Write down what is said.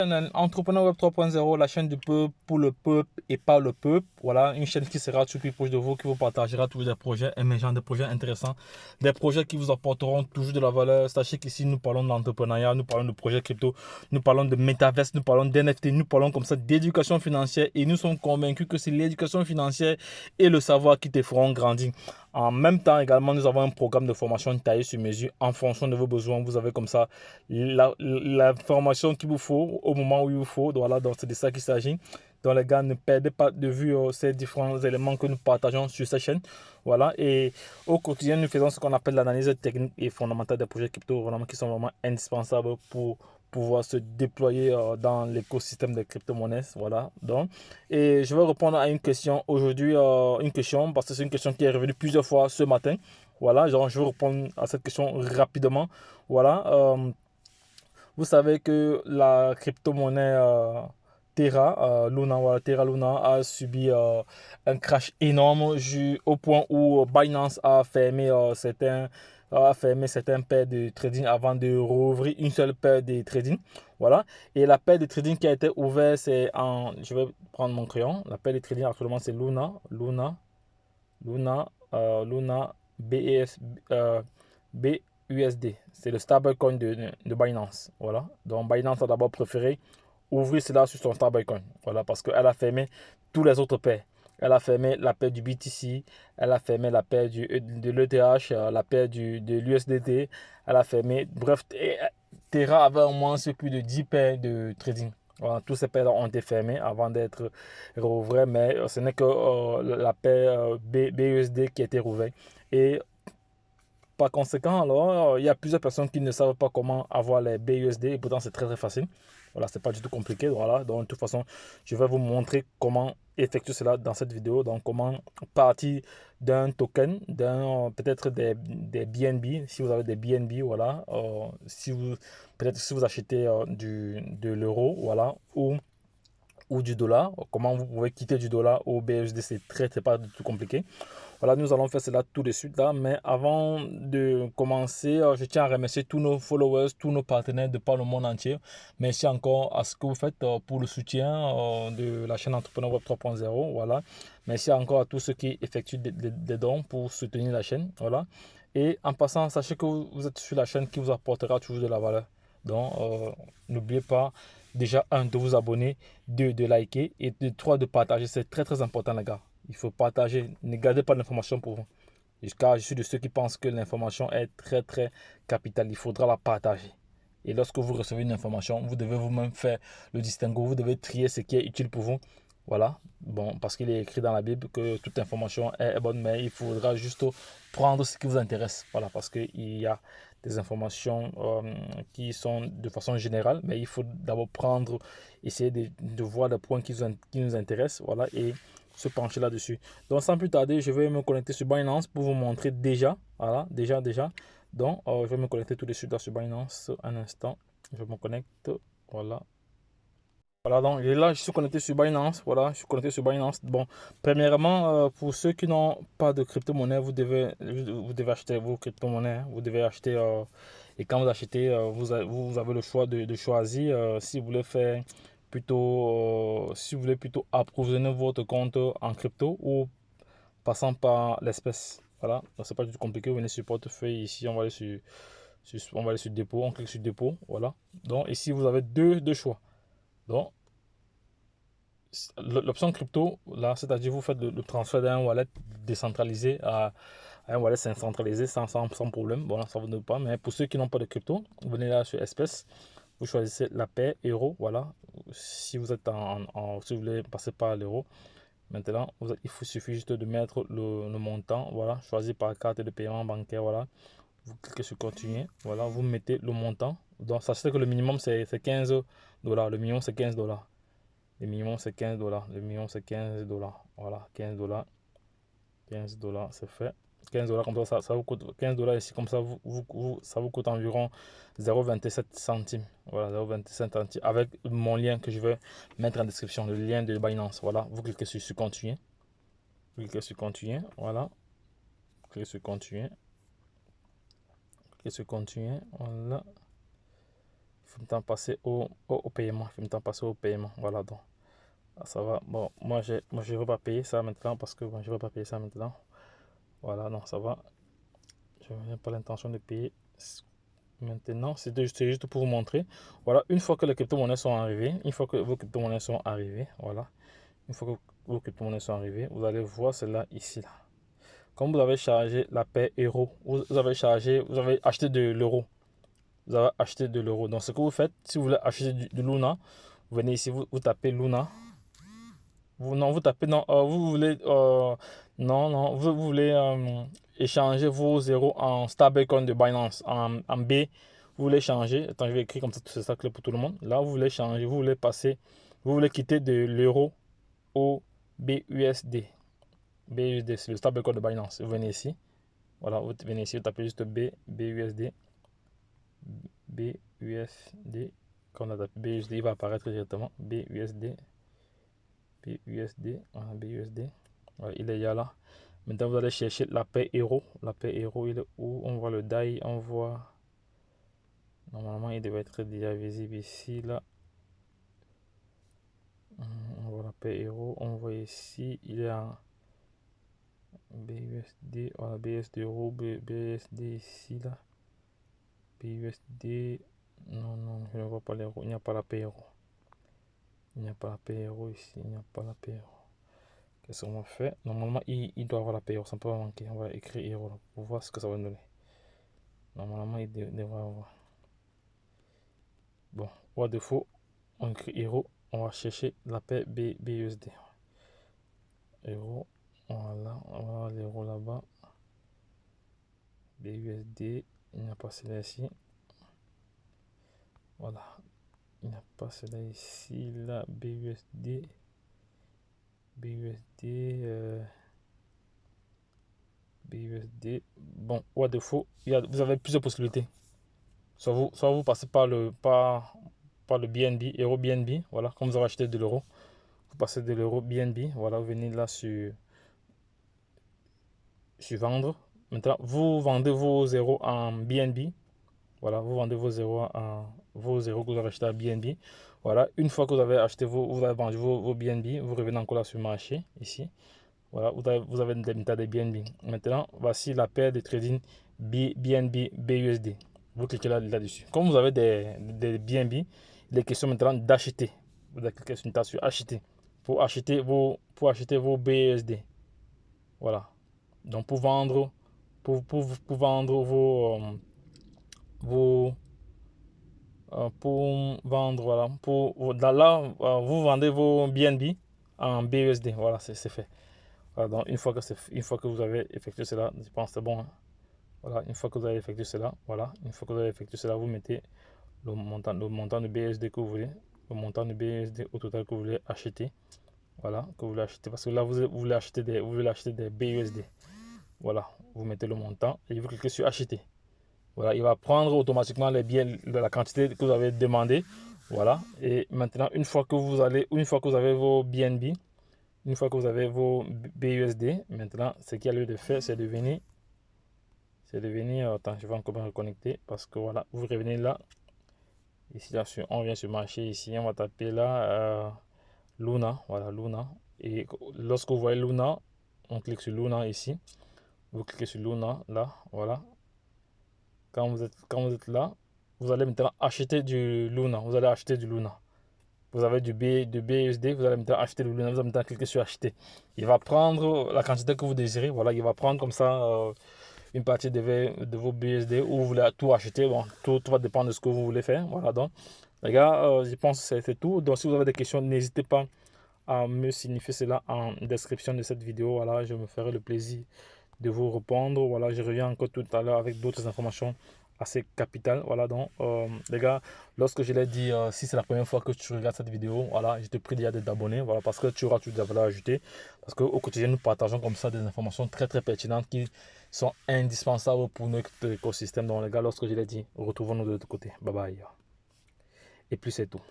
Entrepreneur Web 3.0, la chaîne du peuple, pour le peuple et par le peuple. Voilà, une chaîne qui sera toujours plus proche de vous, qui vous partagera toujours des projets émergents, des projets intéressants, des projets qui vous apporteront toujours de la valeur. Sachez qu'ici, nous parlons d'entrepreneuriat, nous parlons de projets crypto, nous parlons de métaverse, nous parlons d'NFT, nous parlons comme ça d'éducation financière et nous sommes convaincus que c'est l'éducation financière et le savoir qui te feront grandir. En même temps, également, nous avons un programme de formation taillé sur mesure en fonction de vos besoins. Vous avez comme ça la formation qu'il vous faut au moment où il vous faut. Voilà, donc c'est de ça qu'il s'agit. Donc les gars, ne perdez pas de vue ces différents éléments que nous partageons sur cette chaîne. Voilà, et au quotidien, nous faisons ce qu'on appelle l'analyse technique et fondamentale des projets crypto, vraiment, qui sont vraiment indispensables pour pouvoir se déployer dans l'écosystème des crypto-monnaies. Voilà, donc, et je vais répondre à une question aujourd'hui, une question, parce que c'est une question qui est revenue plusieurs fois ce matin. Voilà, genre, je vais répondre à cette question rapidement. Voilà, vous savez que la crypto-monnaie Terra, Luna, voilà, Terra Luna a subi un crash énorme au point où Binance a fermé certains paires de trading avant de rouvrir une seule paire de trading. Voilà. Et la paire de trading qui a été ouverte, c'est en. Je vais prendre mon crayon. La paire de trading actuellement, c'est Luna BES, BUSD. C'est le stablecoin de Binance. Voilà. Donc Binance a d'abord préféré ouvrir cela sur son stablecoin. Voilà, parce qu'elle a fermé tous les autres paires. Elle a fermé la paire du BTC, elle a fermé la paire de l'ETH, la paire de l'USDT, elle a fermé. Bref, Terra avait au moins plus de 10 paires de trading. Voilà, tous ces paires ont été fermés avant d'être rouvrés, mais ce n'est que la paire BUSD qui a été rouverte. Et par conséquent, alors, il y a plusieurs personnes qui ne savent pas comment avoir les BUSD et pourtant c'est très très facile. Voilà, c'est pas du tout compliqué. Voilà, donc de toute façon, je vais vous montrer comment effectuer cela dans cette vidéo. Donc, comment partir d'un token, peut-être des BNB, si vous avez des BNB, voilà. Peut-être si vous achetez de l'euro, voilà, ou du dollar, comment vous pouvez quitter du dollar au BUSD, c'est pas du tout compliqué. Voilà, nous allons faire cela tout de suite là. Mais avant de commencer, je tiens à remercier tous nos followers, tous nos partenaires de par le monde entier. Merci encore à ce que vous faites pour le soutien de la chaîne Entrepreneur Web 3.0. Voilà. Merci encore à tous ceux qui effectuent des dons pour soutenir la chaîne. Voilà. Et en passant, sachez que vous êtes sur la chaîne qui vous apportera toujours de la valeur. Donc, n'oubliez pas déjà, de vous abonner, de liker et trois, de partager. C'est très très important, les gars. Il faut partager. Ne gardez pas l'information pour vous. Car je suis de ceux qui pensent que l'information est très très capitale. Il faudra la partager. Et lorsque vous recevez une information, vous devez vous-même faire le distinguo. Vous devez trier ce qui est utile pour vous. Voilà. Bon, parce qu'il est écrit dans la Bible que toute information est bonne, mais il faudra juste prendre ce qui vous intéresse. Voilà, parce qu'il y a des informations qui sont de façon générale, mais il faut d'abord essayer de voir les points qui nous intéressent. Voilà, et se pencher là-dessus. Donc sans plus tarder, je vais me connecter sur Binance pour vous montrer déjà. Voilà, déjà. Donc je vais me connecter tout de suite sur Binance. Un instant, je me connecte. Voilà. Voilà, donc là, je suis connecté sur Binance. Voilà, je suis connecté sur Binance. Bon, premièrement, pour ceux qui n'ont pas de crypto-monnaie, vous devez acheter vos crypto-monnaies. Hein. Vous devez acheter, et quand vous achetez, vous avez le choix de choisir si vous voulez faire si vous voulez plutôt approvisionner votre compte en crypto ou passant par l'espèce. Voilà, donc c'est pas du tout compliqué. Vous venez sur portefeuille ici, on va aller on va aller sur dépôt, on clique sur dépôt. Voilà, donc ici vous avez deux choix. Donc, l'option crypto, là, c'est-à-dire vous faites le transfert d'un wallet décentralisé à un wallet centralisé sans problème. Bon, là, ça ne vous donne pas. Mais pour ceux qui n'ont pas de crypto, vous venez là sur espèces, vous choisissez la paire euro. Voilà. Si vous êtes si vous voulez passer par l'euro, maintenant, il suffit juste de mettre le montant. Voilà. Choisi par carte de paiement bancaire. Voilà. Vous cliquez sur continuer. Voilà. Vous mettez le montant. Donc, sachez que le minimum, c'est 15 dollars. Le minimum, c'est 15 dollars. Le minimum c'est 15 dollars. Le minimum c'est 15 dollars. Voilà, 15 dollars. 15 dollars, c'est fait. 15 dollars comme ça vous coûte 15 dollars ici, comme ça, ça vous coûte environ 0,27 centimes. Voilà, 0,27 centimes avec mon lien que je vais mettre en description, le lien de Binance. Voilà, vous cliquez sur continuer. Vous cliquez sur continuer. Voilà, cliquez sur continuer. Cliquez sur continuer. Voilà. faut maintenant passer au paiement. Il faut maintenant passer au paiement. Voilà, donc ça va. Bon, moi je ne vais pas payer ça maintenant parce que bon, je ne vais pas payer ça maintenant. Voilà, non, ça va. Je n'ai pas l'intention de payer maintenant. C'est juste pour vous montrer. Voilà, une fois que les crypto-monnaies sont arrivées, une fois que vos crypto-monnaies sont arrivées, voilà, une fois que vos crypto-monnaies sont arrivées, vous allez voir celle-là ici. Là. Comme vous avez chargé la paire euro, vous avez acheté de l'euro. Vous avez acheté de l'euro. Donc, ce que vous faites, si vous voulez acheter de Luna, vous venez ici, vous tapez Luna. Vous tapez, non, vous voulez, non, vous voulez échanger vos zéros en stablecoin de Binance, en B. Vous voulez changer, attends, je vais écrire comme ça, c'est ça clair pour tout le monde. Là, vous voulez changer, vous voulez passer, vous voulez quitter de l'euro au BUSD. BUSD, c'est le stablecoin de Binance. Vous venez ici, voilà, vous venez ici, vous tapez juste BUSD. BUSD, quand on a tapé BUSD, il va apparaître directement. BUSD. Voilà, BUSD. Voilà, il est là. Maintenant, vous allez chercher la paire euro. La paire euro, il est où? On voit le DAI, on voit. Normalement, il devait être déjà visible ici, là. On voit la paire euro. On voit ici, il est en BUSD. Voilà, BUSD euro, BUSD ici, là. BUSD. Non, je ne vois pas l'euro. Il n'y a pas la paire euro. Il n'y a pas la paire euro ici. Il n'y a pas la paire euro. Qu'est-ce qu'on va faire? Normalement, il doit avoir la paire euro. Ça ne peut pas manquer. On va écrire euro là, pour voir ce que ça va donner. Normalement, il devrait avoir. Bon, au défaut, on écrit euro. On va chercher la paire BUSD. Euro. Voilà. On va voir l'euro là-bas. BUSD. Il n'y a pas celle-là ici. Voilà. Il n'y a pas celle-là ici. Là, BUSD. BUSD. BUSD. Bon, au défaut, vous avez plusieurs possibilités. Soit vous passez par le BNB, Euro BNB, voilà, comme vous avez acheté de l'euro, vous passez de l'euro BNB, voilà, vous venez là sur vendre. Maintenant, vous vendez vos zéros en BNB, voilà, vous vendez vos zéros que vous avez acheté à BNB. Voilà, une fois que vous avez acheté vous avez vendu vos BNB, vous revenez encore là sur le marché, ici. Voilà, vous avez des tas de BNB. Maintenant, voici la paire de trading BNB BUSD. Vous cliquez là-dessus. Comme vous avez des BNB, il est question maintenant d'acheter. Vous allez cliquer sur acheter pour acheter vos BUSD. Voilà. Donc pour vendre, vendre pour vendre, voilà. Là, vous vendez vos BNB en BUSD. Voilà, c'est fait. Voilà, donc une fois que vous avez effectué cela, je pense que c'est bon. Hein. Voilà, une fois que vous avez effectué cela, voilà, une fois que vous avez effectué cela, vous mettez le montant de BUSD que vous voulez, le montant de BUSD au total que vous voulez acheter. Voilà, que vous voulez acheter, parce que là vous voulez acheter des BUSD. Voilà, vous mettez le montant et vous cliquez sur acheter. Voilà, il va prendre automatiquement les biens de la quantité que vous avez demandé. Voilà, et maintenant une fois que vous avez vos BNB, une fois que vous avez vos BUSD, maintenant ce qu'il y a lieu de faire, c'est de venir, attends, je vais encore me reconnecter parce que voilà, vous revenez là, ici là, on vient sur marché ici, on va taper là Luna, voilà Luna, et lorsque vous voyez Luna, on clique sur Luna ici, vous cliquez sur Luna là, voilà. Quand vous êtes là, vous allez maintenant acheter du Luna, vous allez acheter du Luna. Vous avez du BUSD, vous allez maintenant acheter le Luna, vous allez maintenant cliquer sur acheter. Il va prendre la quantité que vous désirez, voilà, il va prendre comme ça une partie de vos BUSD ou vous voulez tout acheter. Bon, tout va dépendre de ce que vous voulez faire. Voilà, donc, les gars, je pense que c'est tout. Donc, si vous avez des questions, n'hésitez pas à me signifier cela en description de cette vidéo. Voilà, je me ferai le plaisir de vous répondre. Voilà, je reviens encore tout à l'heure avec d'autres informations assez capitales. Voilà, donc, les gars, lorsque je l'ai dit, si c'est la première fois que tu regardes cette vidéo, voilà, je te prie déjà de t'abonner, voilà, parce que tu auras toute la valeur ajoutée. Parce qu'au quotidien, nous partageons comme ça des informations très très pertinentes qui sont indispensables pour notre écosystème. Donc, les gars, lorsque je l'ai dit, retrouvons-nous de l'autre côté. Bye bye. Et puis, c'est tout.